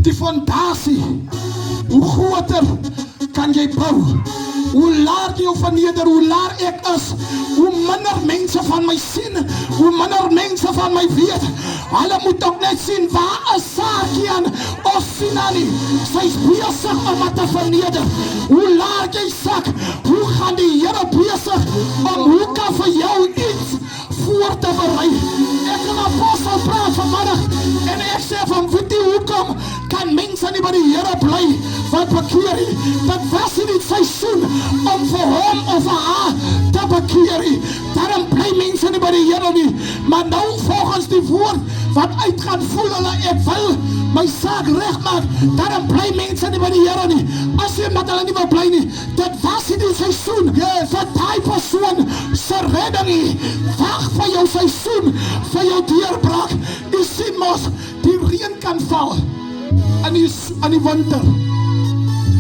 die fondasie, hoe groter kan jy bou? Hoe laer jy jou verneder, hoe laer ek is, hoe minder mense van my sien, hoe minder mense van my weet. Hulle moet ook net sien, waar is Sakian of Sinani? Sy is besig om het te verneder. Hoe laer jy sak, hoe gaan die Here besig om hoe kan vir jou iets voor te berei? Ek kan apostel praat vanmiddag en ek sê van weet jy hoekom kan mense nie by die Here bly wat bekeer nie? Dit was nie die seisoen om vir hom of vir haar te bekeer nie. Daarom bly mense nie by die Here nie. Maar nou volgens die woord wat uitgaan voel hulle ek wil my saak reg maak. Daarom bly mense nie by die Here nie. As jy met hulle nie wil bly nie, dit was nie die seisoen vir die persoon se redding nie. Wag vir jou seisoen, vir jou deurbraak. Jy sien mos, die reën kan val in die winter.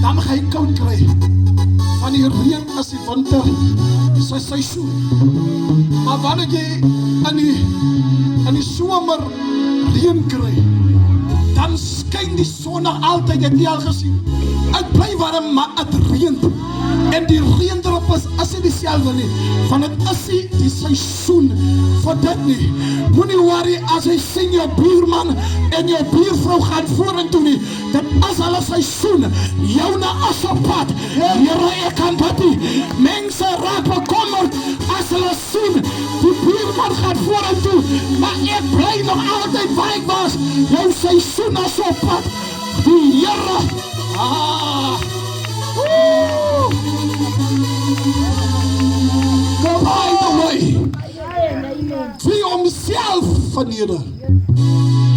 Dan ga jy koud kry. Van die reën is die winter sy seisoen. Maar wanneer jy in die somer reën kry, dan skyn die son nog altyd, het jy al gesien. Het bly warm, maar het reën. En die reendrop is nie dieselfde nie, want het is nie die seisoen vir dit nie. Moenie worry as jy sien jou buurman en jou buurvrou gaan vorentoe nie. Dit is hulle seisoen. Jouna is op pad. Here, ek kan dit nie. Mense raak bekommerd as hulle sien die buurman gaan vorentoe, maar ek bly nog altyd waar ek was. Jou seisoen is op pad. Die Here, by the way, wie homself verneder,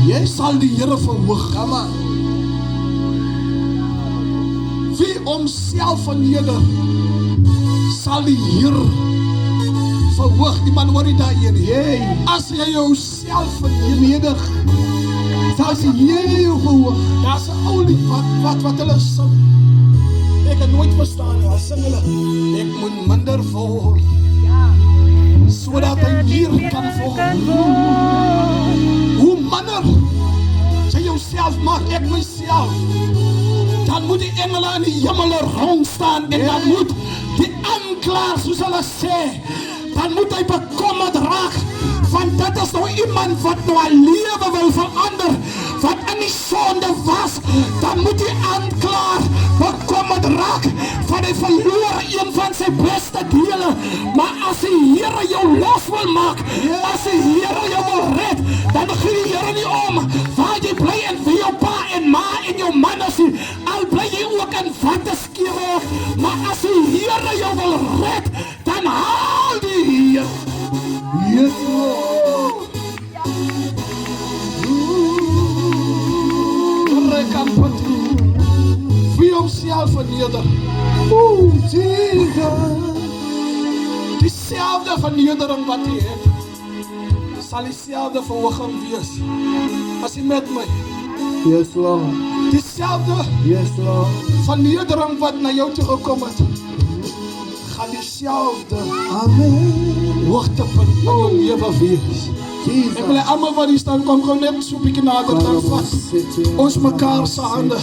jy sal die Here verhoog. Wie homself verneder, sal die Here verhoog. Die man hoor nie daarin. As jy jouself verneder, as die Here jou verhoog. Daar is 'n ou lied wat hulle sing. Ek het nooit verstaan, hy sing hulle, ek moet minder word, sodat hy meer kan word. Hoe minder sy jouself maak, ek myself, dan moet die engele in die hemel rondstaan, en dan moet die aanklaer, soos hulle sê, dan moet hy bekommerd raak, want dit is nou iemand wat nou 'n lewe wil verander, wat in die sonde was. Dan moet die aanklaer bekommerd raak, want hy verloor een van sy beste dele. Maar as die Here jou los wil maak, as die Here jou wil red, dan gee die Here nie om waar jy bly en wie jou pa en ma en jou man is nie. Al bly jy ook in watte skeer, maar as die Here jou wil red, dan haal die Here. Yes, Lord. Wie homself verneder. Jesus. Dieselfde vernedering wat jy het, sal dieselfde verhooging wees. As jy met my. Yes, Lord. Dieselfde vernedering wat na jou toe gekom het, gaan dieselfde hoogtepunt in jou lewe wees. Ek wil almal wat hier staan, kom net so 'n bietjie nader dan vas. Ons mekaar se hande.